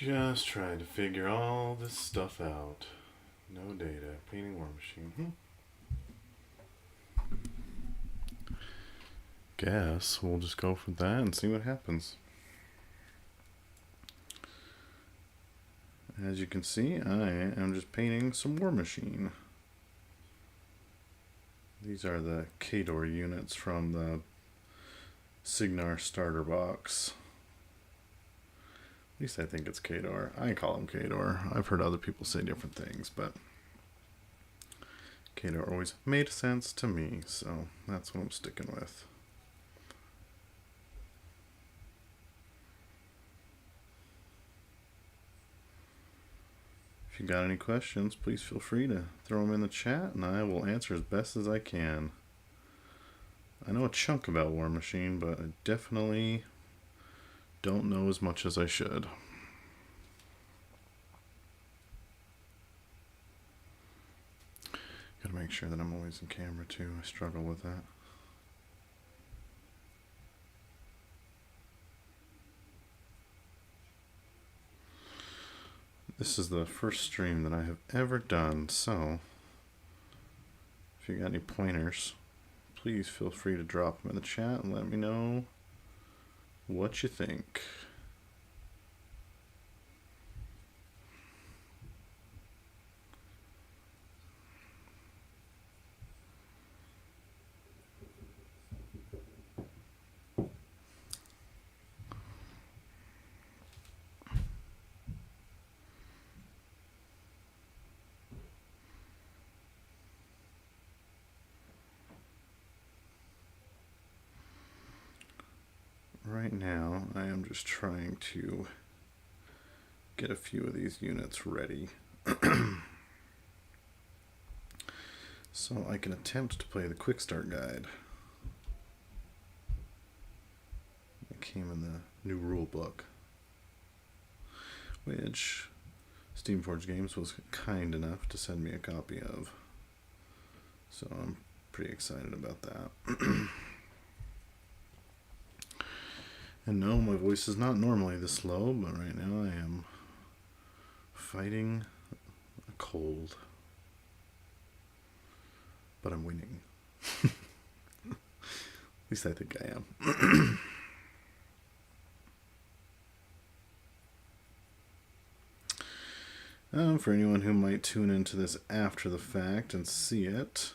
Just trying to figure all this stuff out. No data. Painting Warmachine. Guess we'll just go for that and see what happens. As you can see, I am just painting some Warmachine. These are the Kador units from the Signar starter box. At least I think it's Kador. I call them Kador. I've heard other people say different things, but Kador always made sense to me, so that's what I'm sticking with. If you got any questions, please feel free to throw them in the chat, and I will answer as best as I can. I know a chunk about Warmachine, but I definitely don't know as much as I should. Gotta make sure that I'm always in camera too. I struggle with that. This is the first stream that I have ever done, so if you got any pointers, please feel free to drop them in the chat and let me know what you think. Right now, I am just trying to get a few of these units ready so I can attempt to play the quick start guide. It came in the new rule book, which Steamforge Games was kind enough to send me a copy of. So I'm pretty excited about that. And no, my voice is not normally this low, but right now I am fighting a cold. But I'm winning. At least I think I am. For anyone who might tune into this after the fact and see it,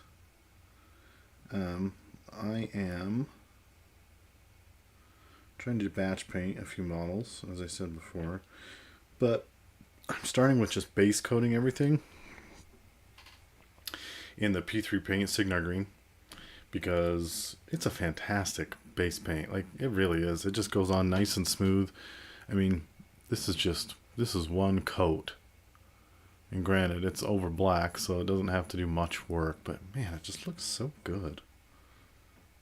I am trying to batch paint a few models, as I said before, but I'm starting with just base coating everything in the P3 paint Signar Green because it's a fantastic base paint. Like, it really is. It just goes on nice and smooth. I mean, this is one coat. And granted, it's over black, so it doesn't have to do much work, but man, it just looks so good.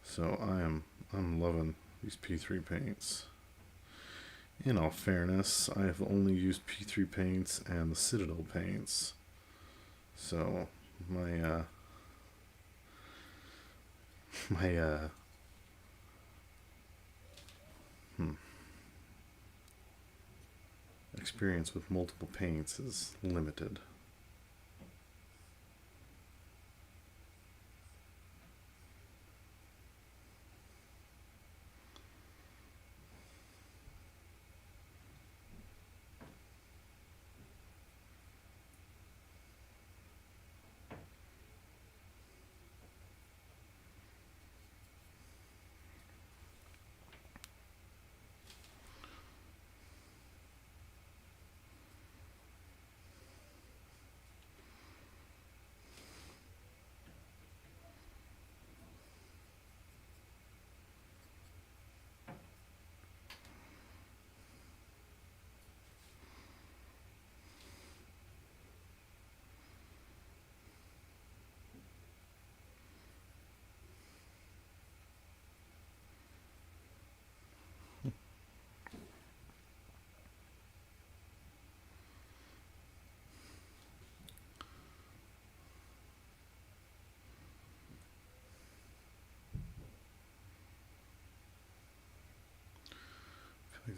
So I'm loving these P3 paints. In all fairness, I have only used P3 paints and the Citadel paints. So my experience with multiple paints is limited.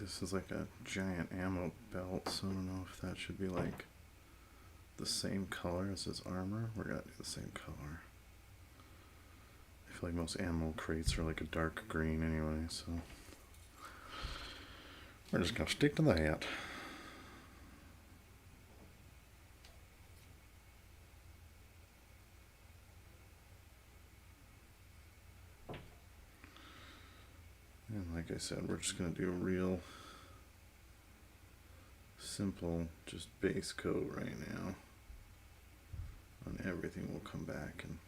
this is like a giant ammo belt, so I don't know if that should be like the same color as his armor. We're gonna do the same color. I feel like most ammo crates are like a dark green anyway, so we're just gonna stick to that. And like I said, we're just gonna do a real simple, just base coat right now on everything. We'll come back and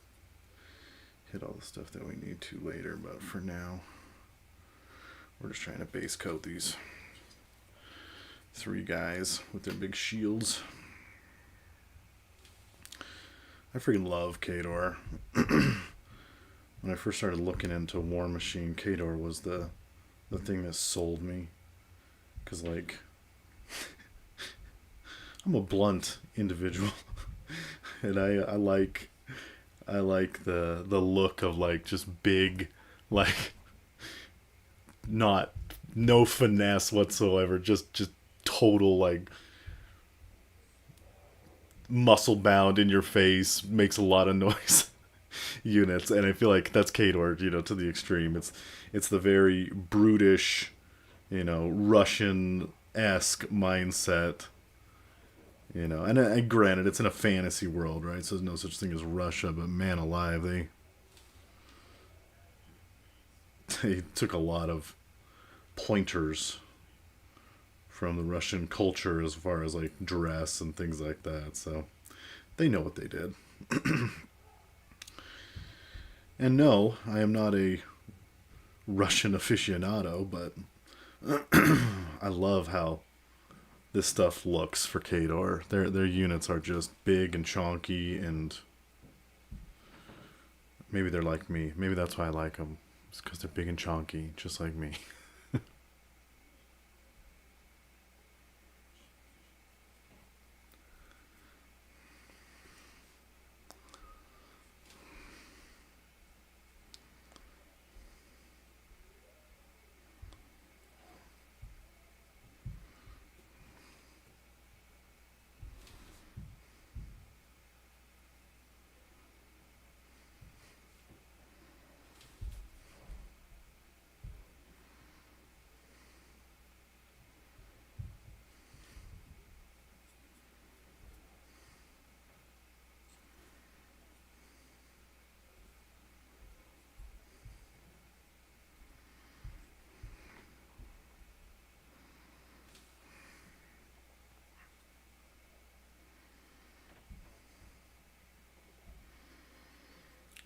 hit all the stuff that we need to later, but for now we're just trying to base coat these three guys with their big shields. I freaking love Khador. When I first started looking into Warmachine, Khador was the thing that sold me, because like I'm a blunt individual and I like the look of like just big, like no finesse whatsoever, just total like muscle bound in your face, makes a lot of noise units, and I feel like that's Khador, to the extreme. It's the very brutish, Russian-esque mindset, and granted, it's in a fantasy world, right? So there's no such thing as Russia, but man alive, they took a lot of pointers from the Russian culture as far as like dress and things like that, so they know what they did. And no, I am not a Russian aficionado, but I love how this stuff looks for Khador. Their units are just big and chonky, and maybe they're like me. Maybe that's why I like them. It's because they're big and chonky, just like me.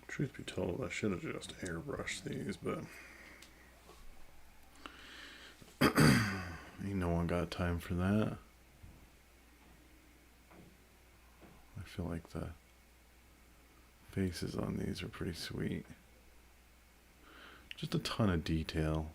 Truth be told, I should have just airbrushed these, but ain't no one got time for that. I feel like the faces on these are pretty sweet. Just a ton of detail.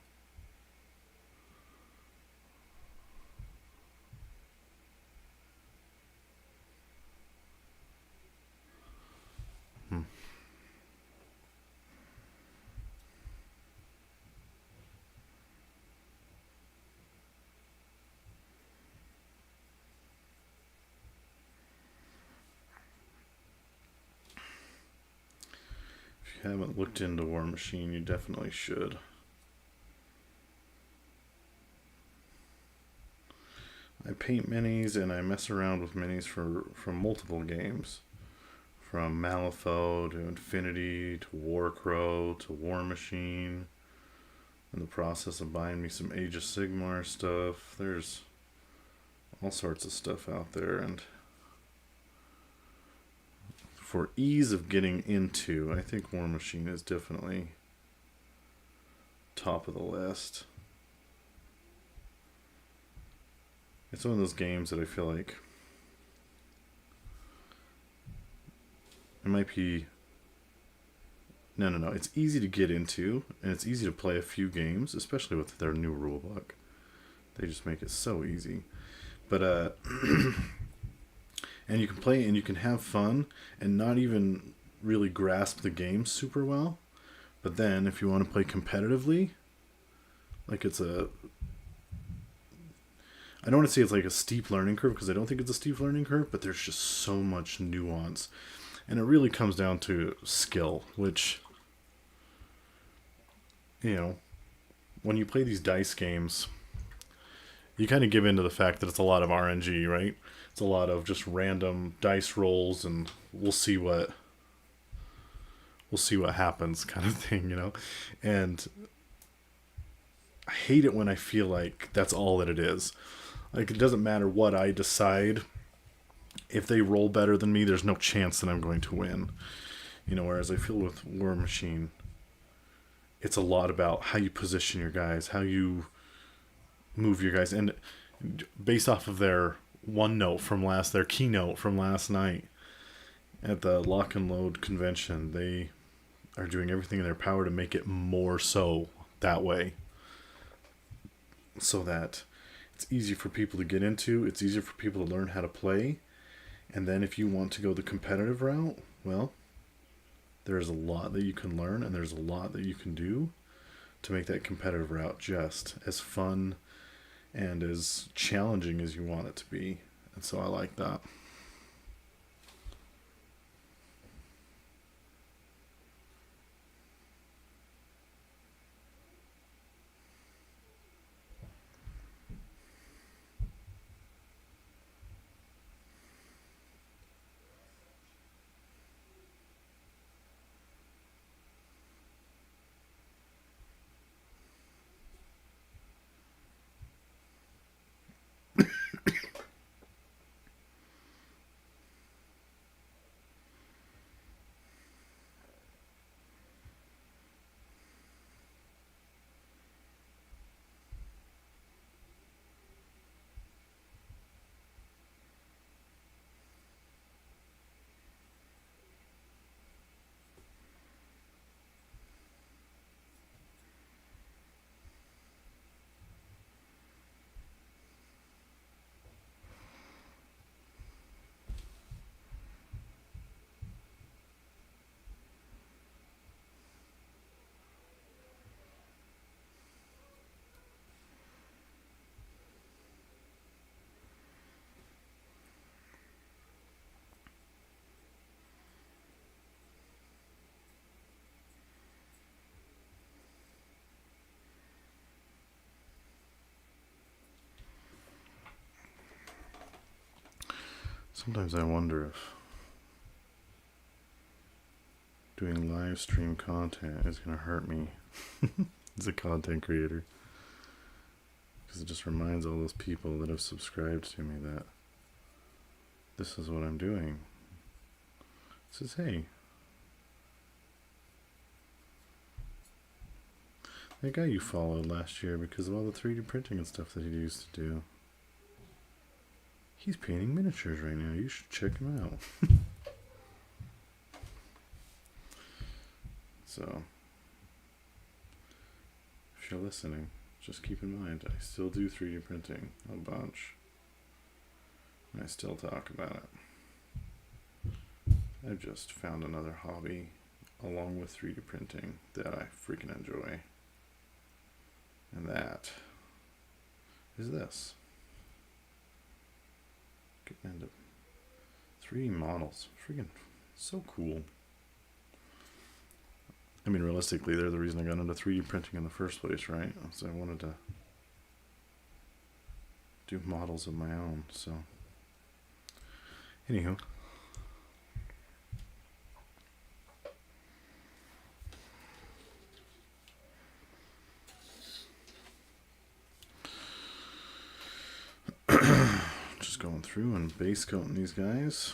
If you haven't looked into Warmachine, you definitely should. I paint minis and I mess around with minis from multiple games. From Malifaux to Infinity to Warcrow to Warmachine. In the process of buying me some Age of Sigmar stuff. There's all sorts of stuff out there, and for ease of getting into, I think Warmachine is definitely top of the list. It's one of those games that I feel like it might be... No. It's easy to get into, and it's easy to play a few games, especially with their new rulebook. They just make it so easy. But, and you can play and you can have fun and not even really grasp the game super well. But then if you want to play competitively, like it's a I don't want to say it's like a steep learning curve, because I don't think it's a steep learning curve, but there's just so much nuance. And it really comes down to skill, which, you know, when you play these dice games, you kind of give in to the fact that it's a lot of RNG, right? It's a lot of just random dice rolls, and we'll see what happens kind of thing, you know? And I hate it when I feel like that's all that it is. Like, it doesn't matter what I decide. If they roll better than me, there's no chance that I'm going to win. You know, whereas I feel with Warmachine, it's a lot about how you position your guys, how you move your guys. And based off of their their keynote from last night at the Lock and Load convention, they are doing everything in their power to make it more so that way. So that it's easy for people to get into, it's easier for people to learn how to play. And then if you want to go the competitive route, well, there's a lot that you can learn, and there's a lot that you can do to make that competitive route just as fun and as challenging as you want it to be. And so I like that. Sometimes I wonder if doing live stream content is going to hurt me as a content creator. Because it just reminds all those people that have subscribed to me that this is what I'm doing. It says, hey, that guy you followed last year because of all the 3D printing and stuff that he used to do, he's painting miniatures right now. You should check him out. So, if you're listening, just keep in mind, I still do 3D printing a bunch. And I still talk about it. I've just found another hobby along with 3D printing that I freaking enjoy. And that is this. Getting into 3D models. Freaking so cool. I mean, realistically, they're the reason I got into 3D printing in the first place, right? So I wanted to do models of my own, so. Anywho. Just going through and base coating these guys.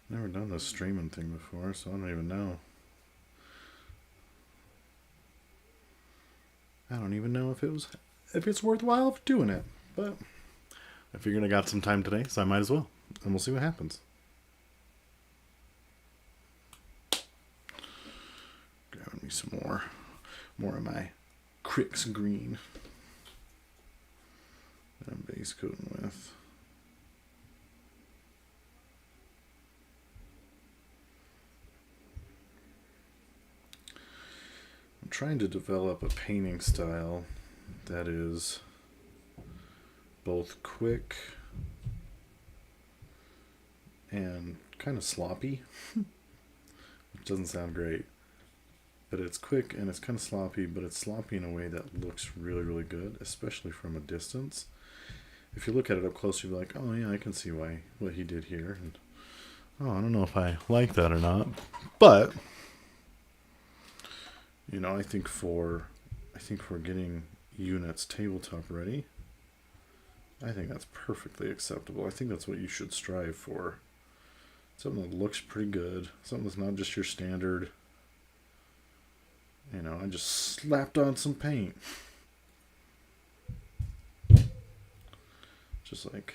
Never done this streaming thing before, so I don't even know. I don't even know if it's worthwhile doing it, but I figured I got some time today, so I might as well, and we'll see what happens. me some more of my Cricks green that I'm base coating with. I'm trying to develop a painting style that is both quick and kind of sloppy. It doesn't sound great, but it's quick and it's kind of sloppy, but it's sloppy in a way that looks really, really good, especially from a distance. If you look at it up close, you'll be like, oh yeah, I can see what he did here. And oh, I don't know if I like that or not, but you know, I think for getting units tabletop ready, I think that's perfectly acceptable. I think that's what you should strive for. Something that looks pretty good. Something that's not just your standard, you know, I just slapped on some paint. Just like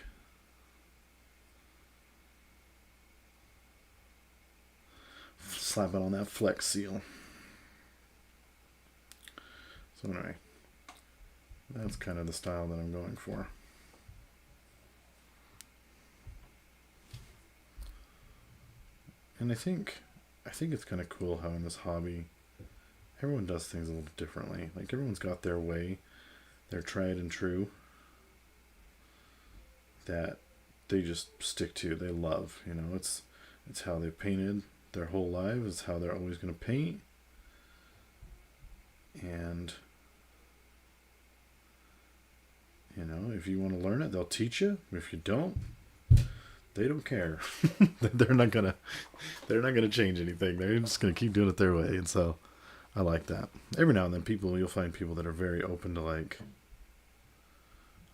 slapping on that Flex Seal. So anyway, that's kind of the style that I'm going for. And I think it's kind of cool how in this hobby, everyone does things a little differently. Like everyone's got their way, their tried and true, that they just stick to, they love. You know, it's how they've painted their whole lives. It's how they're always going to paint. And you know, if you want to learn it, they'll teach you. If you don't, they don't care. they're not gonna change anything. They're just gonna keep doing it their way. And so I like that. Every now and then you'll find people that are very open to like,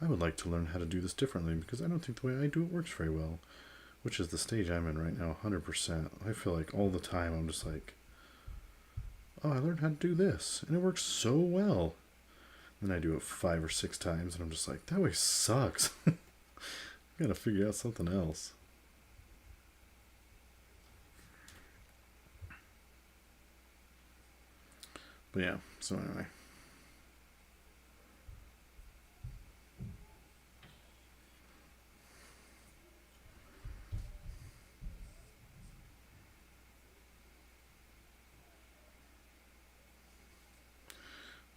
I would like to learn how to do this differently because I don't think the way I do it works very well, which is the stage I'm in right now, 100%. I feel like all the time I'm just like, oh, I learned how to do this and it works so well. Then I do it 5 or 6 times and I'm just like, that way sucks. I gotta figure out something else. But yeah, so anyway.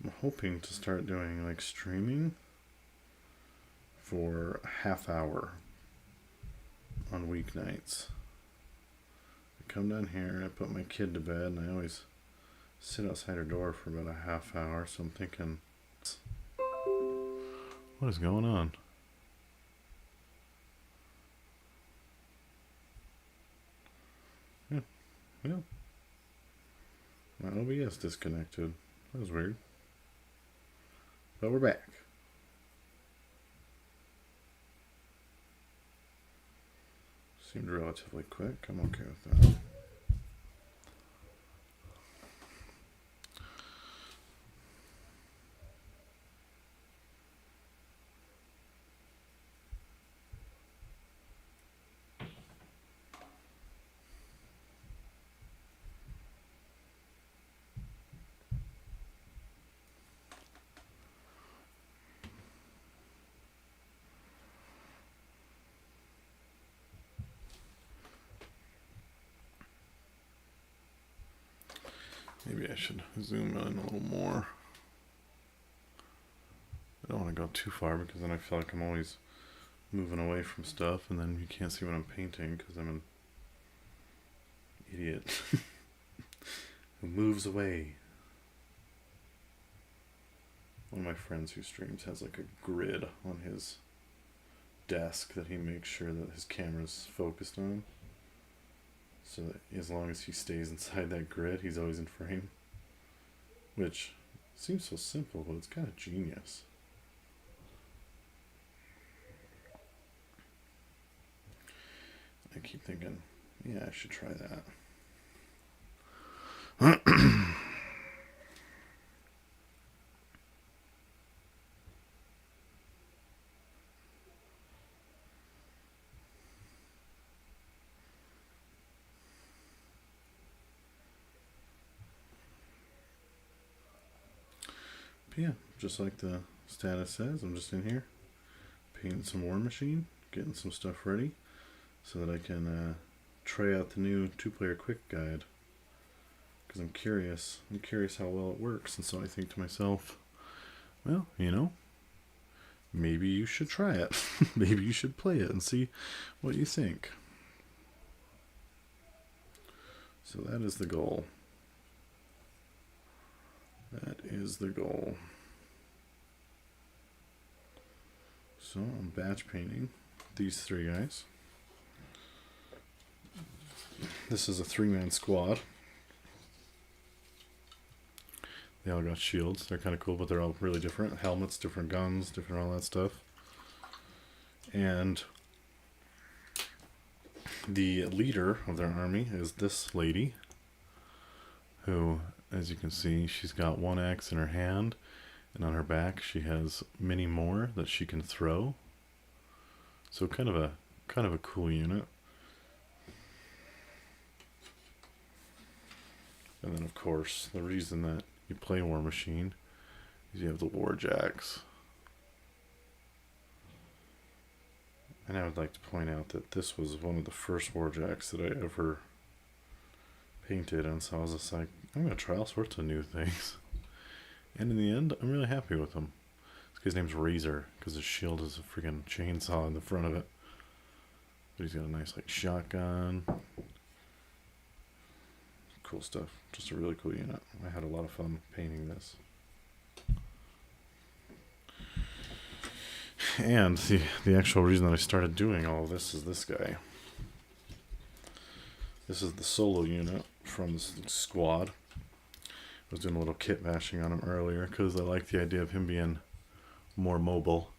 I'm hoping to start doing like streaming for a half hour on weeknights. I come down here, I put my kid to bed, and I always sit outside her door for about a half hour. So I'm thinking, what is going on? Yeah. My OBS disconnected. That was weird. But we're back. Seemed relatively quick. I'm okay with that. Maybe I should zoom in a little more. I don't want to go too far because then I feel like I'm always moving away from stuff and then you can't see what I'm painting because I'm an idiot who moves away. One of my friends who streams has like a grid on his desk that he makes sure that his camera's focused on. So that as long as he stays inside that grid, he's always in frame. Which seems so simple, but it's kind of genius. I keep thinking, yeah, I should try that. Yeah, just like the status says, I'm just in here painting some Warmachine, getting some stuff ready so that I can try out the new 2-player quick guide. Because I'm curious how well it works, and so I think to myself, well, you know, maybe you should try it. Maybe you should play it and see what you think. So that is the goal. That is the goal. So I'm batch painting these 3 guys. This is a 3-man squad. They all got shields. They're kind of cool, but they're all really different. Helmets, different guns, different all that stuff. And the leader of their army is this lady, who, as you can see, she's got 1 axe in her hand, and on her back she has many more that she can throw. So kind of a cool unit. And then of course the reason that you play Warmachine is you have the Warjacks. And I would like to point out that this was one of the first Warjacks that I ever painted, and so I was just like, I'm going to try all sorts of new things. And in the end, I'm really happy with him. This guy's name's Razor, because his shield is a freaking chainsaw in the front of it. But he's got a nice like shotgun. Cool stuff. Just a really cool unit. I had a lot of fun painting this. And the actual reason that I started doing all of this is this guy. This is the solo unit from this squad. I was doing a little kit bashing on him earlier because I like the idea of him being more mobile.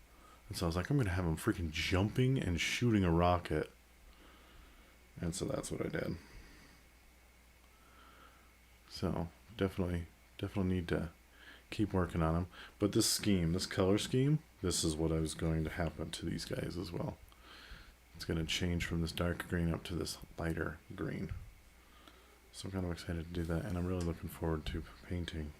And so I was like, I'm going to have him freaking jumping and shooting a rocket. And so that's what I did. So definitely need to keep working on them. But this scheme, this color scheme, this is what is going to happen to these guys as well. It's going to change from this dark green up to this lighter green. So I'm kind of excited to do that, and I'm really looking forward to painting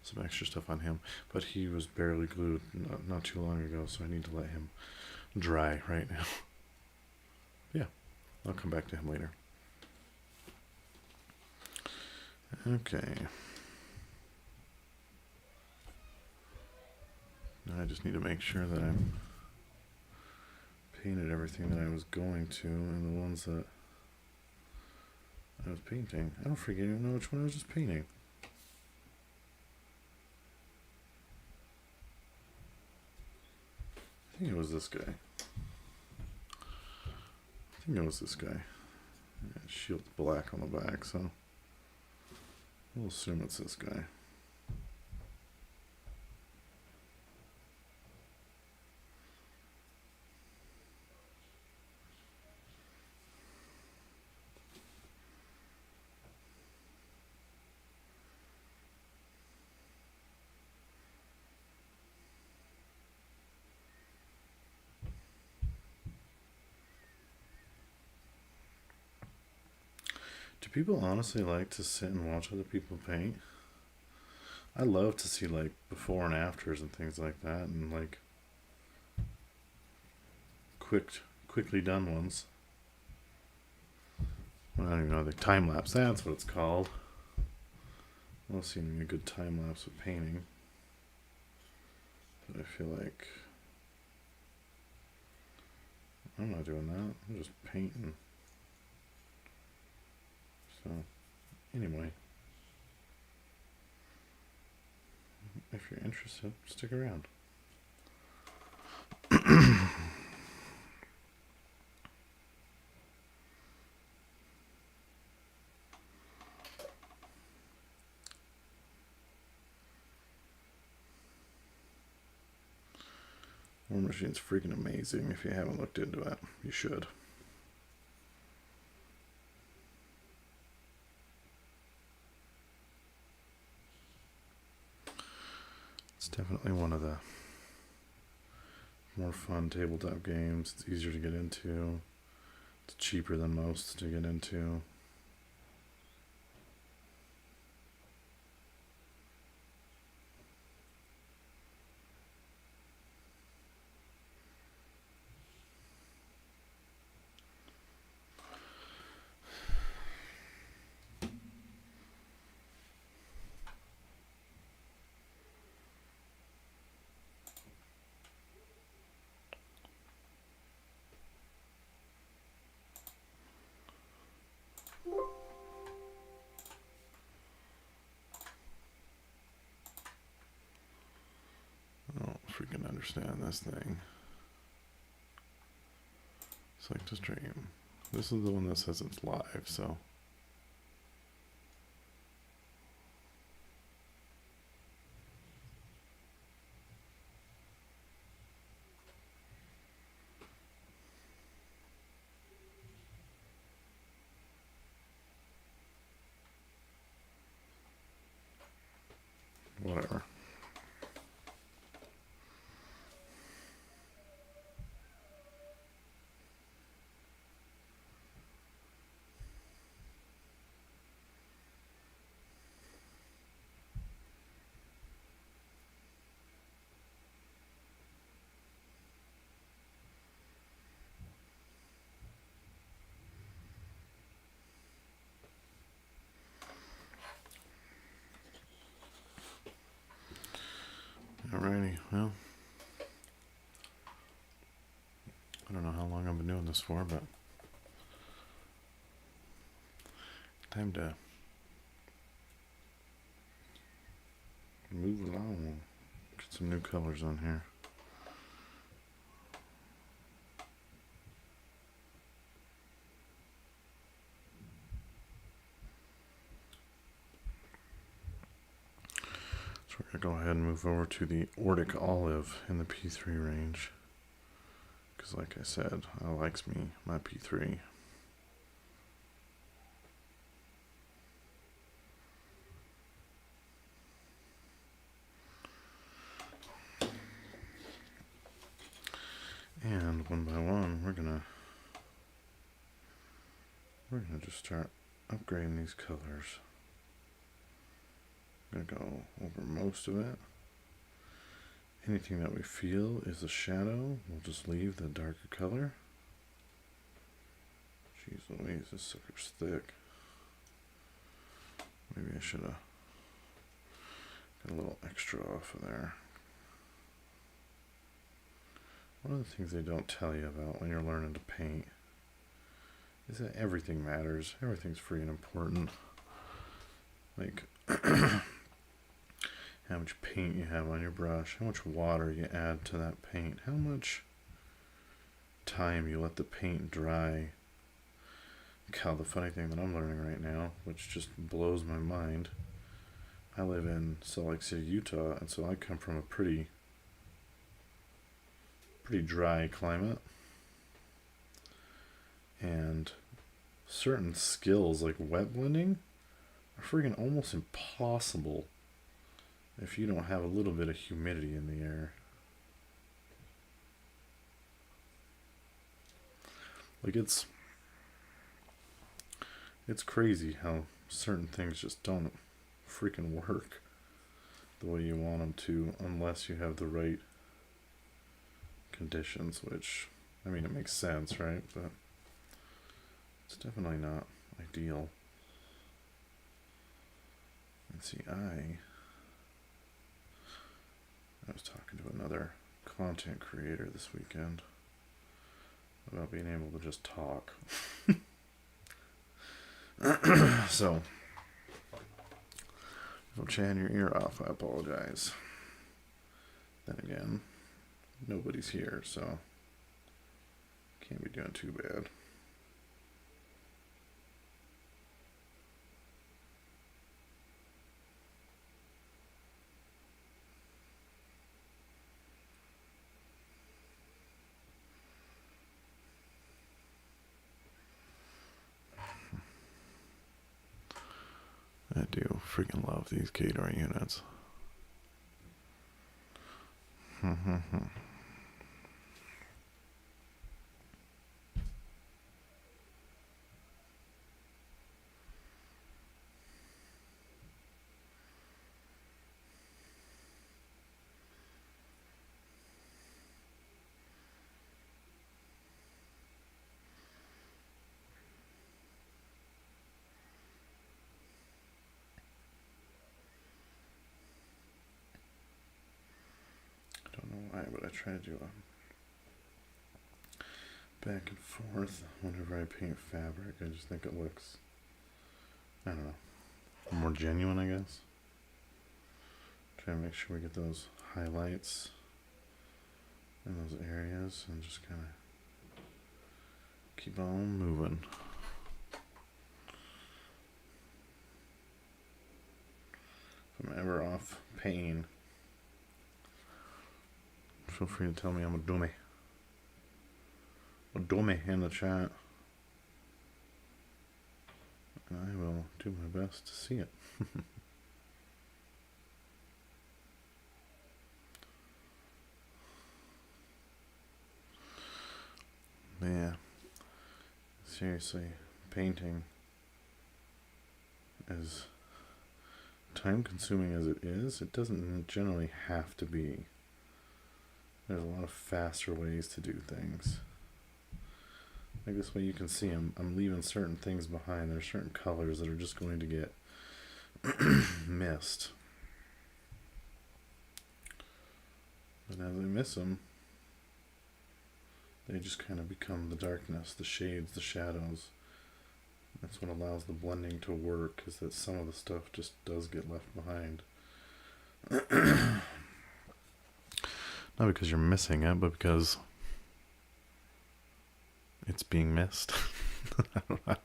some extra stuff on him. But he was barely glued not too long ago, so I need to let him dry right now. Yeah, I'll come back to him later. Okay. Now I just need to make sure that I'm painted everything that I was going to, and the ones that I was painting. I don't freaking even know which one I was just painting. I think it was this guy. Yeah, shield's black on the back, so we'll assume it's this guy. Do people honestly like to sit and watch other people paint? I love to see like before and afters and things like that, and like quickly done ones. I don't even know, the time lapse, that's what it's called. I love seeing a good time lapse of painting. But I feel like I'm not doing that. I'm just painting. So, anyway, if you're interested, stick around. Warmachine's freaking amazing. If you haven't looked into it, you should. It's definitely one of the more fun tabletop games. It's easier to get into. It's cheaper than most to get into. freaking understand this thing. Select to stream. This is the one that says it's live, so. Whatever. Alrighty, well, I don't know how long I've been doing this for, but time to move along. Get some new colors on here. So we're going to go ahead and move over to the Ordic Olive in the P3 range. Because like I said, I likes me, my P3. And one by one, we're gonna just start upgrading these colors. I'm gonna go over most of it. Anything that we feel is a shadow, we'll just leave the darker color. Jeez Louise, this sucker's thick. Maybe I should have got a little extra off of there. One of the things they don't tell you about when you're learning to paint is that everything matters. Everything's free and important. Like how much paint you have on your brush, how much water you add to that paint, how much time you let the paint dry. God, the funny thing that I'm learning right now, which just blows my mind, I live in Salt Lake City, Utah, and so I come from a pretty dry climate, and certain skills like wet blending are freaking almost impossible if you don't have a little bit of humidity in the air. Like it's crazy how certain things just don't freaking work the way you want them to unless you have the right conditions, which, I mean, it makes sense, right? But it's definitely not ideal. Let's see, I was talking to another content creator this weekend about being able to just talk. So, if I'm chatting your ear off, I apologize. Then again, nobody's here, so can't be doing too bad. I do freaking love these Kador units. But I try to do a back and forth whenever I paint fabric. I just think it looks, I don't know, more genuine, I guess. Try to make sure we get those highlights in those areas and just kind of keep on moving. If I'm ever off pain, feel free to tell me I'm a dummy. A dummy in the chat. And I will do my best to see it. Yeah. Seriously, painting, as time consuming as it is, it doesn't generally have to be. There's a lot of faster ways to do things. Like this way you can see I'm leaving certain things behind. There's certain colors that are just going to get missed. But as I miss them, they just kind of become the darkness, the shades, the shadows. That's what allows the blending to work, is that some of the stuff just does get left behind. Not because you're missing it, but because it's being missed. I don't know.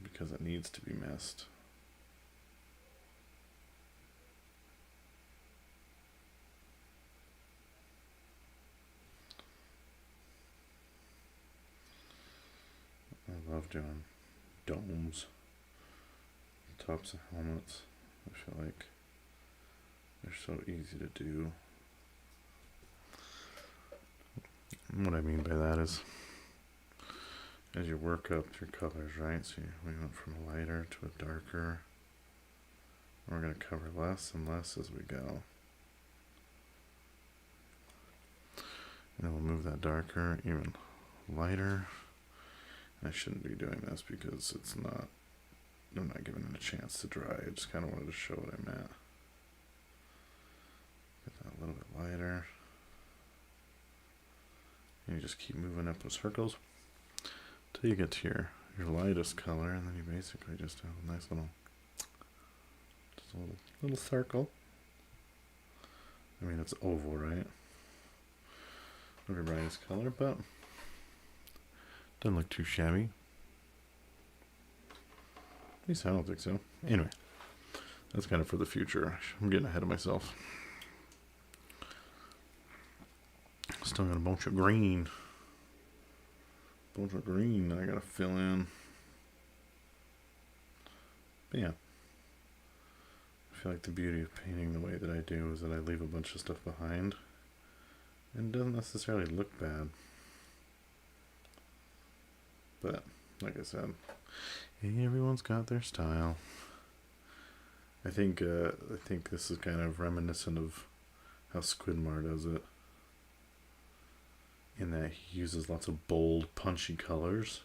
Because it needs to be missed. I love doing domes, tops of helmets. I feel like they're so easy to do. And what I mean by that is, as you work up through colors, right? So we went from a lighter to a darker. We're going to cover less and less as we go. And then we'll move that darker even lighter. I shouldn't be doing this because it's not, I'm not giving it a chance to dry. I just kind of wanted to show what I meant. Get that a little bit lighter. And you just keep moving up in circles till you get to your lightest color, and then you basically just have a nice little, just a little circle. I mean, it's oval, right? Not your brightest color, but doesn't look too shabby. At least I don't think so. Anyway, that's kind of for the future. I'm getting ahead of myself. Still got a bunch of green. That I gotta fill in. But yeah. I feel like the beauty of painting the way that I do is that I leave a bunch of stuff behind. And it doesn't necessarily look bad. But, like I said, everyone's got their style. I think this is kind of reminiscent of how Squidmar does it, in that he uses lots of bold, punchy colors,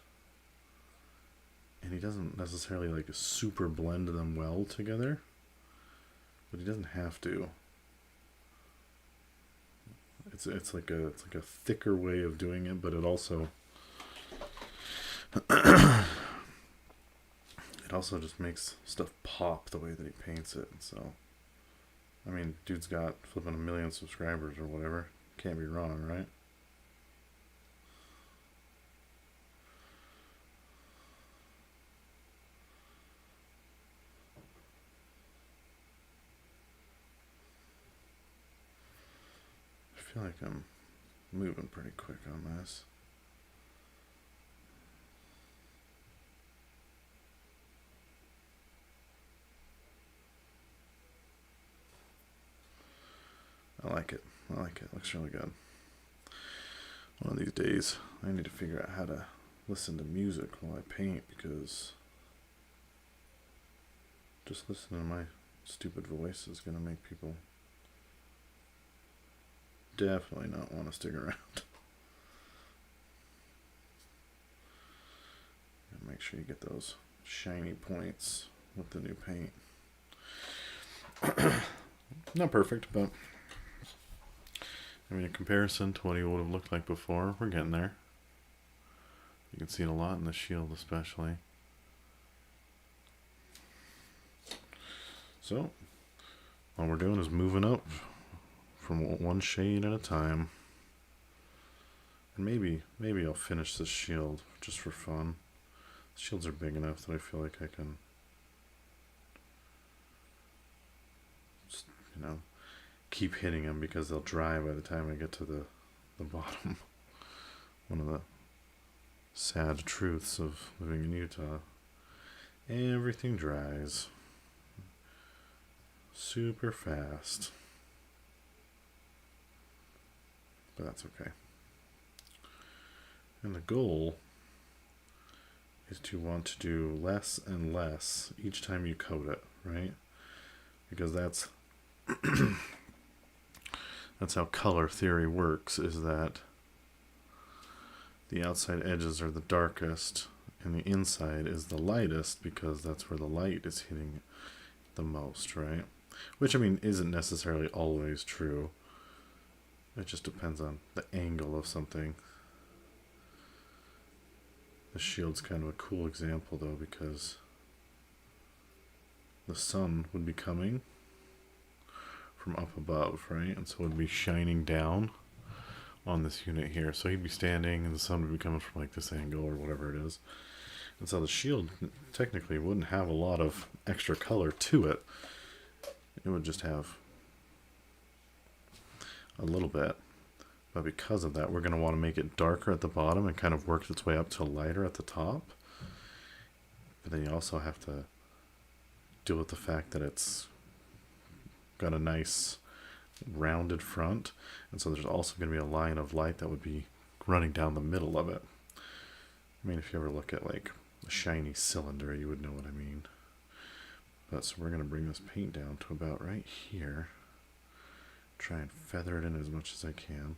and he doesn't necessarily like super blend them well together, but he doesn't have to. It's like a thicker way of doing it, but it also it also just makes stuff pop the way that he paints it. So, I mean, dude's got flipping 1 million subscribers or whatever. Can't be wrong, right? I feel like I'm moving pretty quick on this. I like it. Looks really good. One of these days, I need to figure out how to listen to music while I paint, because just listening to my stupid voice is going to make people definitely not want to stick around. And make sure you get those shiny points with the new paint. Not perfect, but I mean, in comparison to what he would have looked like before, we're getting there. You can see it a lot in the shield especially. So, All we're doing is moving up from one shade at a time. And maybe I'll finish this shield just for fun. Shields are big enough that I feel like I can just, keep hitting them because they'll dry by the time I get to the bottom. One of the sad truths of living in Utah. Everything dries super fast. But that's okay. And the goal is to want to do less and less each time you coat it, right? Because that's that's how color theory works, is that the outside edges are the darkest and the inside is the lightest because that's where the light is hitting the most, right? Which, I mean, isn't necessarily always true. It just depends on the angle of something. The shield's kind of a cool example, though, because the sun would be coming from up above, right? And so it would be shining down on this unit here. So he'd be standing and the sun would be coming from like this angle or whatever it is. And so the shield technically wouldn't have a lot of extra color to it. It would just have a little bit. But because of that, we're going to want to make it darker at the bottom and kind of work its way up to lighter at the top. But then you also have to deal with the fact that it's got a nice rounded front. And so there's also going to be a line of light that would be running down the middle of it. I mean, if you ever look at like a shiny cylinder, you would know what I mean. But so we're going to bring this paint down to about right here. Try and feather it in as much as I can.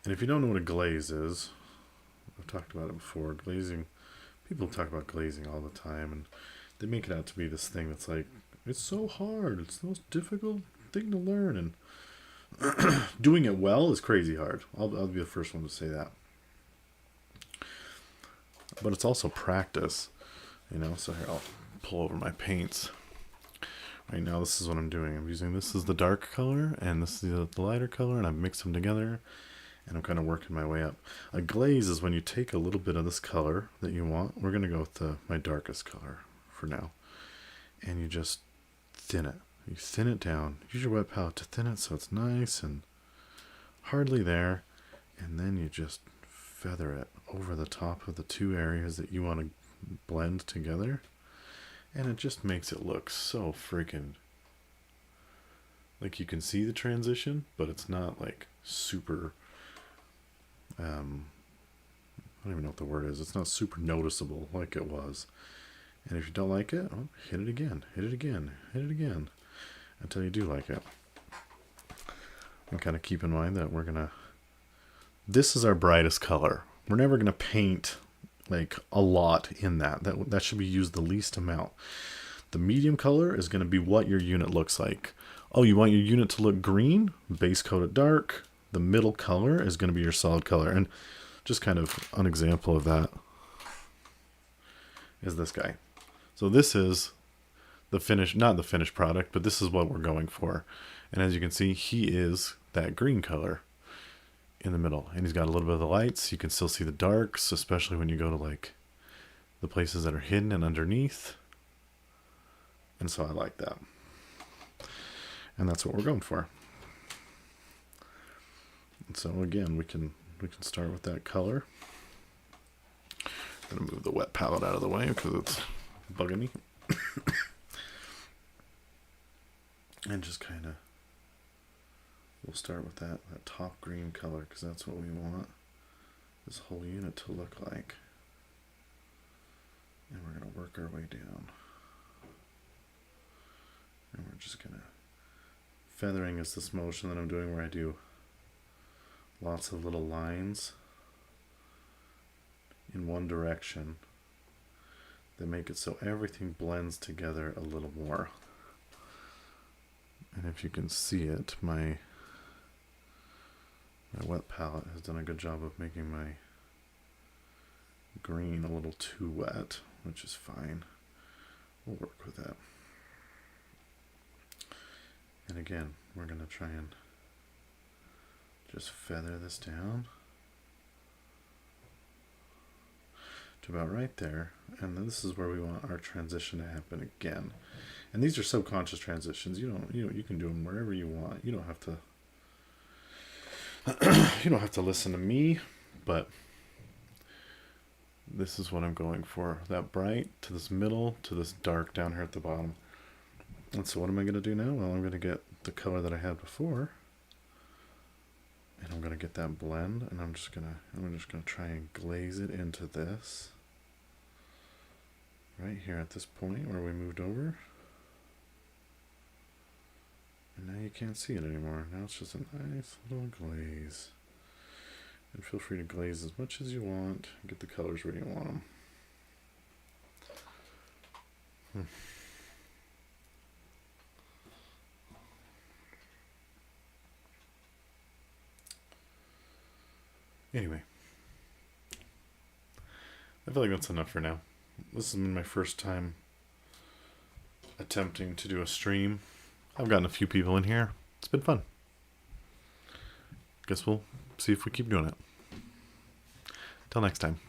And if you don't know what a glaze is, I've talked about it before. Glazing, people talk about glazing all the time, and they make it out to be this thing that's like, it's so hard, it's the most difficult thing to learn, and doing it well is crazy hard. I'll be the first one to say that. But it's also practice, so here, I'll pull over my paints. Right now, this is what I'm doing. I'm using, this is the dark color, and this is the lighter color, and I've mixed them together, and I'm kind of working my way up. A glaze is when you take a little bit of this color that you want. We're going to go with my darkest color for now. And you just thin it. You thin it down. Use your wet palette to thin it so it's nice and hardly there. And then you just feather it over the top of the two areas that you want to blend together. And it just makes it look so freaking, like you can see the transition, but it's not like super, I don't even know what the word is. It's not super noticeable like it was. And if you don't like it, hit it again, hit it again, hit it again, until you do like it. And kind of keep in mind that this is our brightest color. We're never going to paint like a lot in that. That should be used the least amount. The medium color is going to be what your unit looks like. Oh, you want your unit to look green? Base coat it dark. The middle color is going to be your solid color. And just kind of an example of that is this guy. So this is the finished, not the finished product, but this is what we're going for. And as you can see, he is that green color in the middle. And he's got a little bit of the lights. You can still see the darks, especially when you go to like the places that are hidden and underneath. And so I like that. And that's what we're going for. And so again, we can start with that color. I'm gonna move the wet palette out of the way because it's bugging me. And just kind of, we'll start with that top green color because that's what we want this whole unit to look like. And we're gonna work our way down. And we're just gonna, feathering is this motion that I'm doing where I do lots of little lines in one direction that make it so everything blends together a little more. And if you can see it, my wet palette has done a good job of making my green a little too wet, which is fine. We'll work with that. And again, we're going to try and just feather this down to about right there. And then this is where we want our transition to happen again. And these are subconscious transitions. You can do them wherever you want. You don't have to listen to me, but this is what I'm going for. That bright to this middle to this dark down here at the bottom. And so what am I going to do now? Well, I'm going to get the color that I had before, and I'm going to get that blend, and I'm just going to try and glaze it into this right here at this point where we moved over. And now you can't see it anymore. Now it's just a nice little glaze. And feel free to glaze as much as you want. Get the colors where you want them. Anyway, I feel like that's enough for now. This has been my first time attempting to do a stream. I've gotten a few people in here. It's been fun. Guess we'll see if we keep doing it. Till next time.